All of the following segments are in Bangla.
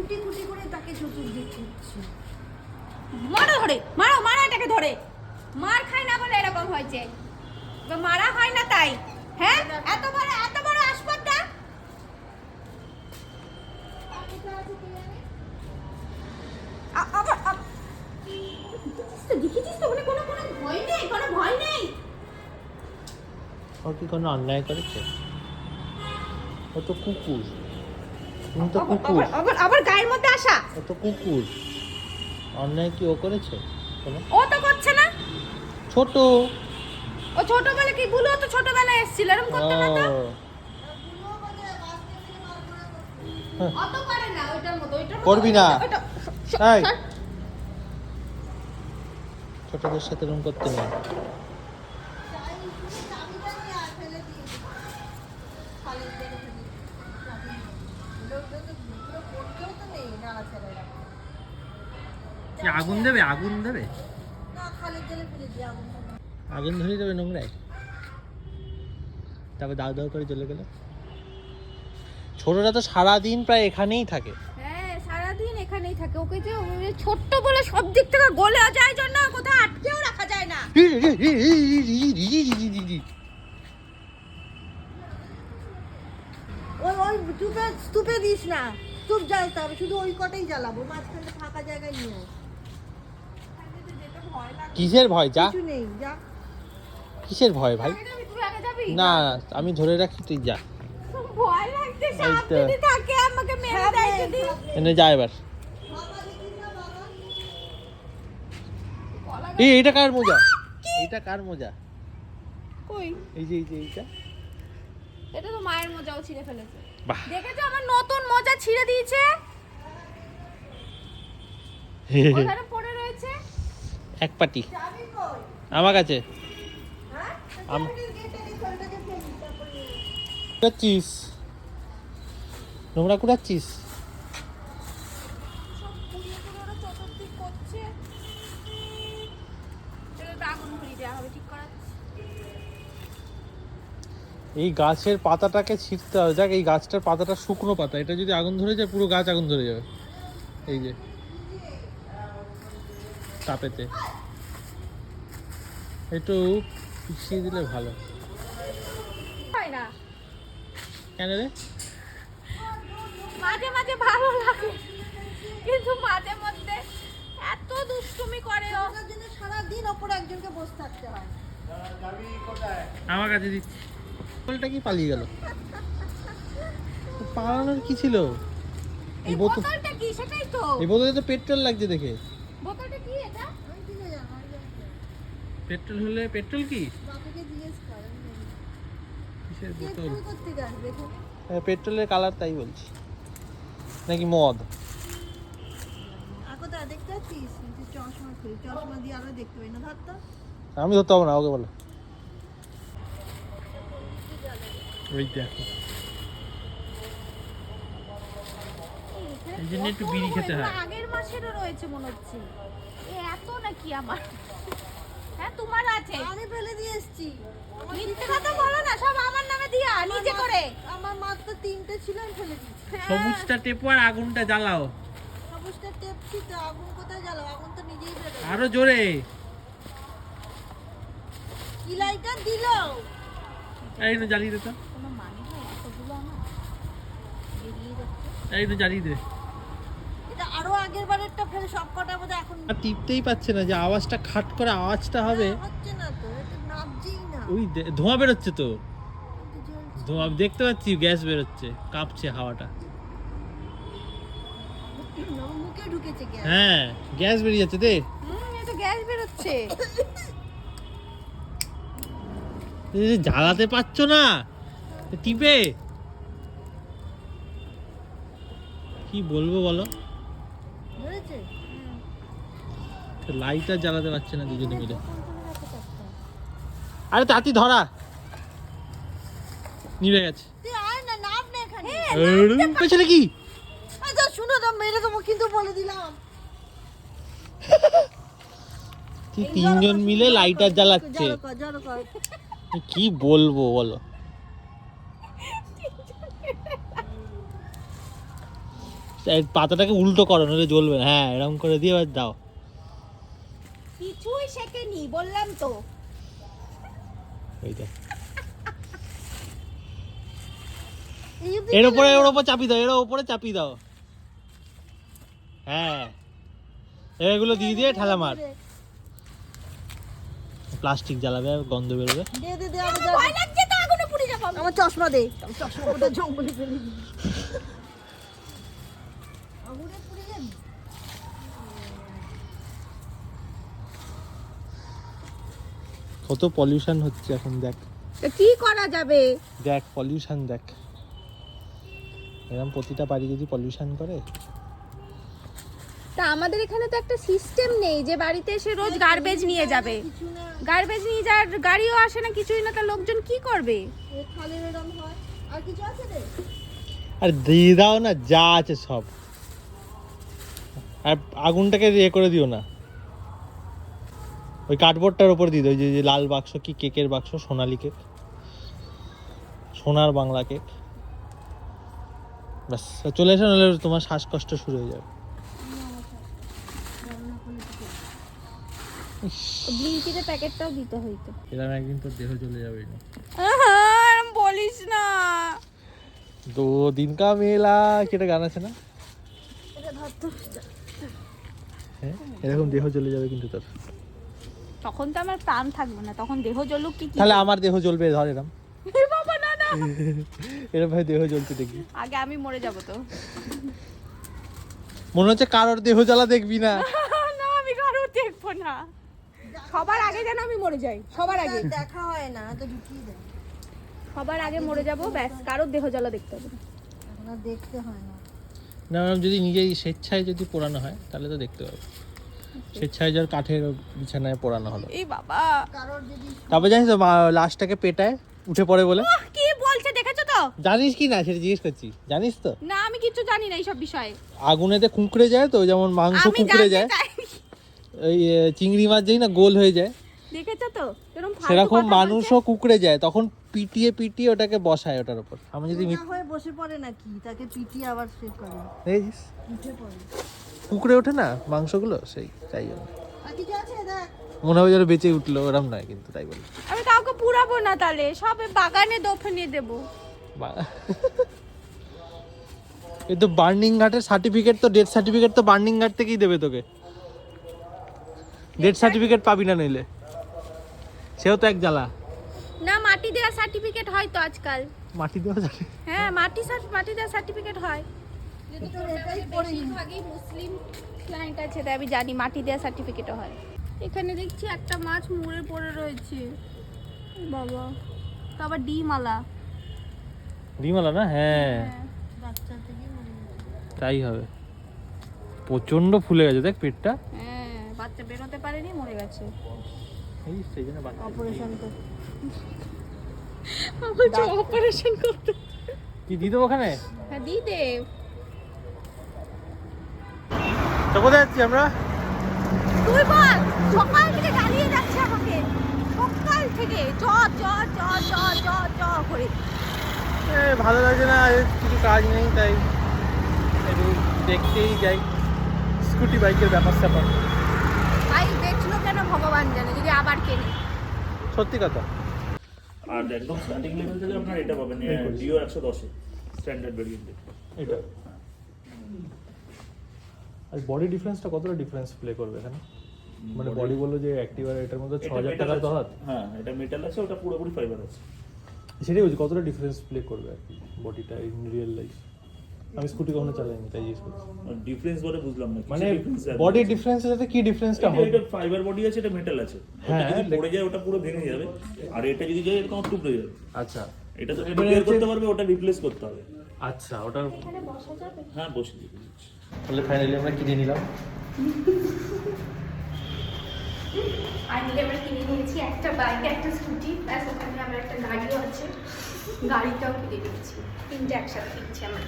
কুটি কুটি করে তাকে চতুর্দিক করছে। মারো ধরে, মারো, মারো এটাকে ধরে। মার খায় না বলে এরকম হয়েছে, মারা হয় না তাই। হ্যাঁ, এত বড় আসপদটা। দেখেছিস তো, কোনো ভয় নেই, কোনো ভয় নেই। ও কি কোনো অন্যায় করেছে? ও তো কুকুর, তুমি তো কুকুর। আবার গায়ের মধ্যে আসা। ও তো কুকুর, অন্যায় কি ও করেছে? ও তো করছে না। ছোট, ও ছোটবেলা কি ভুল, তো ছোটবেলায় এসেছিল, এরকম করতে না তো। অত পারে না ওইটার মতো, করবি না। ওইটা এই, ছোটদের সাথে এরকম করতে নেই। কি আগুন দেবে? আগুন দেবে? আগুন ধরিয়ে দেবে নোংরায়, তারপর দাউ দাউ করে জ্বলে গেল। ছোটরা তো সারাদিন প্রায় এখানেই থাকে। হ্যাঁ, সারাদিন এখানেই থাকে। ওকে যে ছোট্ট বলে সব দিক থেকে গলে যায় জন্য কোথাও আটকেও রাখা যায় না। ওই স্তূপে দিস না, স্তূপ জ্বালতে হবে, শুধু ওই কটাই জ্বালাবো, মাঝখানে ফাঁকা জায়গায় নিয়ে। কিসের ভয়? যা। কিছু নেই, যা। কিসের ভয় ভাই? তুই আগে যাবি? না, আমি ধরে রাখি, তুই যা। ভয় লাগছে, এই সাপ তো। যদি থাকে আমাকে মেরে দেয় যদি। এনে যা এবার। এইটা কার মোজা? এইটা কার মোজা? কই? এই যে এইটা। এটা তো মায়ের মোজাও ছিঁড়ে ফেলেছে। বাহ। দেখেছো আমার নতুন মোজা ছিঁড়ে দিয়েছে, ওখানে পড়ে রয়েছে। এক পাটি যাবি কই? আমার কাছে। হ্যাঁ? আম- গেটে রেখে ওটাকে ফেলি, তারপর নিয়ে আসবি। কুড়াচ্ছিস? নোংরা কুড়াচ্ছিস? সব পুড়িয়ে পুড়িয়ে ওরা চতুর্দিক করছে। এটা আগুন ধরিয়ে দেওয়া হবে, ঠিক করা। এই গাছের পাতাটাকে ছিঁড়তে হবে। দেখ, এই গাছটার পাতাটা শুকনো পাতা, এটা যদি আগুন ধরে যায় পুরো গাছ আগুন ধরে যাবে। এই যে তাপেতে একটু পিছিয়ে দিলে ভালো। হয় না, কেন রে? মাঝে মাঝে ভালো লাগে, কিন্তু মাঝে মধ্যে এত দুষ্টুমি করে ও। ওটার জন্য সারাদিন ওপরে একজনকে বসে থাকতে হয়। আমার কাছে দিচ্ছি। বলটা কি পালিয়ে গেল? পালানোর কি ছিল? এই বোতল, বোতলটা কি? সেটাই তো। এই বোতলে তো পেট্রোল লাগছে দেখে। বোতলটা কি এটা? আমি কিনে জানো, আমি জানি না। পেট্রোল হলে পেট্রোল কি? বাপিকে জিজ্ঞেস কর, আমি জানি না। কিসের কে বোতল? ফুল করতে আসবে এখানে? পেট্রোলের কালার, তাই বলছি। নাকি মদ? আকো তা দেখতে পাচ্ছিস? তুই চশমা খুলি, চশমা দিয়ে আরো দেখতে পাই না, ধর তো। আমি ধরতে পারবো না, ওকে বলো। ওই দেখো, এই জন্য একটু বিড়ি খেতে হয়। আগের মাসেরও রয়েছে মনে হচ্ছে। এত নাকি আমার? হ্যাঁ, তোমার আছে। আমি ফেলে দিয়ে এসেছি। মিথ্যে কথা বলো না, সব আমার নামে দিয়া নিজে করে। আমার মাত্র 3টে ছিল, আমি ফেলে দিয়েছি। সবুজটা টেপো আর আগুনটা জ্বালাও সবুজটা টেপছি তো, আগুন কোথায় জ্বালাবো? আগুন তো নিজেই বেরোবে। আরো জোরে। কি লাইটার দিল? এই না, জ্বালিয়ে দে তো। কোনো মানে হয় এতগুলো আমার বেরিয়ে যাচ্ছে। এই না, জ্বালিয়ে দে। এটা আরো আগের বারেরটা ফেলে সব কটা বোধহয় এখন আর টিপতেই পাচ্ছে না, যে আওয়াজটা খাট করে আওয়াজটা হবে। হচ্ছে না তো, এটা নাবছেই না। ওই ধোঁয়া বেরোচ্ছে তো, কিন্তু জ্বলছে। ধোঁয়া আমি দেখতে পাচ্ছি, গ্যাস বেরোচ্ছে, কাঁপছে হাওয়াটা। আমার মুখে ঢুকেছে গ্যাস। হ্যাঁ, গ্যাস বেরিয়ে যাচ্ছে, দে। এই তো গ্যাস বেরোচ্ছে। এই যে জ্বালাতে পারছো না, টিপে কি বলবো বলো? ধরেছে? লাইটার জ্বালাতে পারছে না দুজনে মিলে। আরে তাতি ধরা, নিভে গেছে। তুই আয় না, নাম না এখানে। পেছনে কি? আচ্ছা শুনো তো, মেরে দেবো কিন্তু, বলে দিলাম। তুই তিনজন মিলে লাইটার জ্বালাচ্ছে, জড়ো কর। কি বলবো বলো? এই পাতাটাকে উল্টো করো নাহলে জ্বলবে না। হ্যাঁ এরকম করে দিয়ে এবার দাও। কিছুই শেখেনি বললাম তো। ওইটা এই অবধি এর গেলে উপরে না। ওর উপর চাপি দাও, এর উপরে চাপি দাও। হ্যাঁ এগুলো দিয়ে দিয়ে ঠেলা মার। প্লাস্টিক জ্বালাবে গন্ধ বেরোবে। দে দে দে আমি ভয় লাগছে তো আগুনে পুড়ে যাবো আমি। আমার চশমা দে, আমি চশমা পরে জঙ্গলে ফেলে দিই। আগুনে পুড়ে যাবি? কত পলিউশন হচ্ছে এখন দেখ, তো কি করা যাবে? দেখ পলিউশন দেখ। এরকম প্রতিটা বাড়ি যদি পলিউশন করে। তা আমাদের এখানে তো একটা সিস্টেম নেই যে বাড়িতে এসে রোজ গার্বেজ নিয়ে যাবে। কিছু না, গার্বেজ নিয়ে যাওয়ার গাড়িও আসে না, কিছুই না, তা লোকজন কি করবে? এ খালের এরম হয়। আর কিছু আছে রে? আর দিয়ে দাও না যা আছে সব। আর আগুনটাকে ইয়ে করে দিও না, ওই কার্ডবোর্ডটার উপর দিয়ে দাও। ওই যে লাল বাক্স, কি কেকের বাক্স, সোনালি কেক, সোনার বাংলা কেক। ব্যাস চলে এসো, নাহলে তোমার শ্বাসকষ্ট শুরু হয়ে যাবে। ব্লিঙ্কিতে প্যাকেটটাও দিতে হইতো। এরকম একদিন তোর দেহ চলে যাবে না। বলিস না। দো দিন কা মেলা কি একটা গান আছে না? এটা ধর তো। হ্যাঁ এরকম দেহ চলে যাবে কিন্তু তোর। তখন তো আমার প্রাণ থাকবে না, তখন দেহ জ্বলুক কি কি। তাহলে আমার দেহ জ্বলবে, ধর এরকম এ বাবা না না, এরকম ভাবে দেহ জ্বলতে দেখবি। আগে আমি মরে যাব তো। মনে হচ্ছে কারোর দেহ জ্বালা দেখবি না। না আমি কারোর দেখবো না, সবার আগে যেন আমি মরে যাই, সবার আগে। দেখা হয় না তো ঢুকিয়ে দেয়। সবার আগে মরে যাব, ব্যাস কারোর দেহ জ্বালা দেখতে হবে না। এখন আর দেখতে হয় না। না ম্যাম, যদি নিজেই স্বেচ্ছায় যদি পোড়ানো হয় তাহলে তো দেখতে পাবো। স্বেচ্ছায় যার কাঠের বিছানায় পোড়ানো হলো। এই বাবা কারোর যদি তারপর জানিস তো লাশটাকে পেটায় উঠে পড়ে বলে। ওহ, কি বলছে দেখেছো তো? জানিস কি না সেটা জিজ্ঞেস করছি, জানিস তো? না আমি কিছু জানি না এইসব বিষয়ে। আগুনেতে কুঁকড়ে যায় তো, যেমন মাংস আমি কুঁকড়ে জানতে যায়, চাই। ওই চিংড়ি মাছ যেই না গোল হয়ে যায়, দেখেছো তো এরকম ফালতু সেরকম কথা মানুষও বলছে। কুঁকড়ে যায়, তখন পিটিয়ে পিটিয়ে ওটাকে বসায় ওটার উপর। আমি যদি না হয়ে বসে পড়ে নাকি, তাকে পিটিয়ে আবার সে করে দেখেছিস উঠে পড়ে। কুঁকড়ে ওঠে না মাংসগুলো, সেই তাই জন্য আর কিছু আছে দেখ। মনে হবে যেন বেঁচে উঠলো, ওরম নয় কিন্তু, তাই বলে। আমি কাউকে পুরাবো না, তাহলে সব বাগানে দফনিয়ে দেবো। এই তো বার্নিং ঘাটের সার্টিফিকেট, তো ডেথ সার্টিফিকেট তো বার্নিং ঘাট থেকেই দেবে তোকে। ডেথ সার্টিফিকেট পাবি না নইলে, সেও তো এক জ্বালা। না মাটি দেওয়ার সার্টিফিকেট হয় তো আজকাল। মাটি দেওয়া যাবে? হ্যাঁ মাটি দেওয়ার সার্টিফিকেট হয়। যদি তোর এটাই পড়ে বেশিরভাগই মুসলিম ক্লায়েন্ট আছে, তাই আমি জানি মাটি দেওয়ার সার্টিফিকেটও হয়। এখানে দেখছি একটা মাছ মরে পড়ে রয়েছে বাবা, তো আবার ডিমালা। ডিমালা না? হ্যাঁ বাচ্চা থেকে মরে গেছে। তাই হবে, প্রচন্ড ফুলে গেছে দেখ পেটটা। হ্যাঁ বাচ্চা বেরোতে পারেনি, মরে গেছে। এই সেই জন্য বাচ্চা। অপারেশন করে। অপারেশন করতে। কি দিয়ে দেবো ওখানে? হ্যাঁ দি দে। তো কোথায় যাচ্ছি আমরা? তুই বল, সকাল থেকে দাঁড়িয়ে যাচ্ছে আমাকে, সকাল থেকে চ চ চ চ চ চ করে। ভালো লাগছে না, কিছু কাজ নেই তাই একটু দেখতেই যাই স্কুটি বাইকের ব্যাপার স্যাপার। ভাই দেখলো কেন ভগবান জানে, যদি আবার কেনে। সত্যি কথা। আর একদম স্টার্টিং লেভেল থেকে আপনার এটা পাবেন ডিও 110 স্ট্যান্ডার্ড ভেরিয়েন্ট। এটা আর বডি ডিফারেন্সটা কতটা ডিফারেন্স প্লে করবে এখানে? মানে বডি বললো যে অ্যাক্টিভ আর এটার মধ্যে 6000 টাকার তফাৎ। হ্যাঁ এটা মেটাল আছে, ওটা পুরোপুরি ফাইবার আছে। সেটাই বলছি, কতটা ডিফারেন্স প্লে করবে আর কি বডিটা ইন রিয়েল লাইফ। আমি স্কুটি কখনো চালাইনি তাই জিজ্ঞেস করছি। ডিফারেন্স বলে বুঝলাম না মানে বডি ডিফারেন্সের সাথে কি ডিফারেন্সটা হবে? এটা ফাইবার বডি আছে, এটা মেটাল আছে। হ্যাঁ, ওটা যদি পড়ে যায় ওটা পুরো ভেঙে যাবে, আর এটা যদি যায় এরকম টুকরে যাবে। আচ্ছা এটা তো রিপেয়ার করতে পারবে, ওটা রিপ্লেস করতে হবে। আচ্ছা ওটার হ্যাঁ বসে দিই। তাহলে ফাইনালি আমরা কিনে নিলাম। ফাইনালি আমরা কিনে নিয়েছি একটা বাইক, একটা স্কুটি, প্লাস ওখানে আমার একটা গাড়িও আছে, গাড়িটাও কিনে নিয়েছি। তিনটে একসাথে কিনছি আমরা।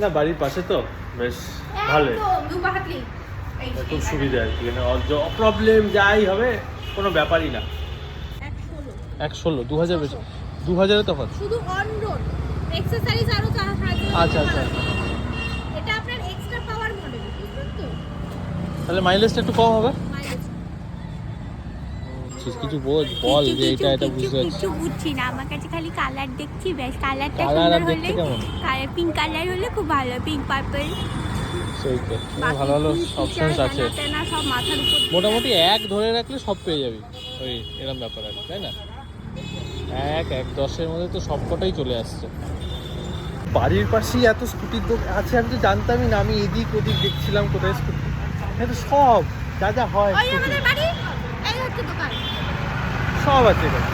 না বাড়ির পাশে তো বেশ ভালো, একদম দুপাহাতলি। খুব সুবিধা আর কি, প্রবলেম যাই হবে কোনো ব্যাপারই না। 116 2000 বেশি, 2000 তফাৎ। শুধু অন রোড এক্সেসরিজ আরো 4,000। আচ্ছা আচ্ছা তাহলে মাইলেজটা একটু কম হবে। Mileage। কিছু বল যে এটা বুঝতে পারছি। কিছু বুঝছি না, আমার কাছে খালি কালার দেখছি, বেশ কালারটা কালার আর সুন্দর দেখতে হলে, কেমন? কালার পিঙ্ক কালার হলে খুব ভালো, পিঙ্ক পার্পল। সেই তো ভালো ভালো অপশনস আছে, না সব মাথার উপর দিয়ে মোটামুটি এক ধরে রাখলে সব পেয়ে যাবি, ওই এরকম ব্যাপার আর কি, তাই না? 1-10-এর মধ্যে তো সব কটাই চলে আসছে। বাড়ির পাশেই এত স্কুটির দোকান আছে, আমি তো জানতামই না। আমি এদিক ওদিক দেখছিলাম কোথায় স্কুটি, তো সব যা যা হয় ওই scooty, আমাদের বাড়ি, এই হচ্ছে দোকান। সব আছে এখানে।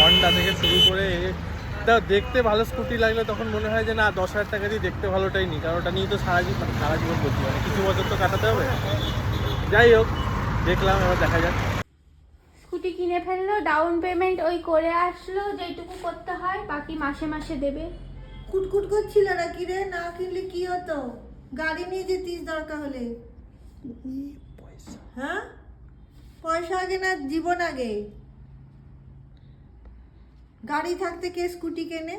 হন্ডা থেকে শুরু করে দেখতে ভালো স্কুটি লাগলে তখন মনে হয় যে না 10,000 টাকা দিয়ে দেখতে ভালোটাই নিই, কারণ ওটা নিয়ে তো সারা জীবন বলছি, মানে কিছু বছর তো কাটাতে হবে। যাই হোক, দেখলাম, এবার দেখা যাক। স্কুটি কিনে ফেললো, ডাউন পেমেন্ট ওই করে আসলো যেটুকু করতে হয়, বাকি মাসে মাসে দেবে। কুটকুট করছিল না কি রে? না কিনলে কি হতো? গাড়ি নিয়ে যেতিস দরকার হলে। হ্যাঁ, পয়সা আগে না জীবন আগে? গাড়ি থাকতে কে স্কুটি কেনে?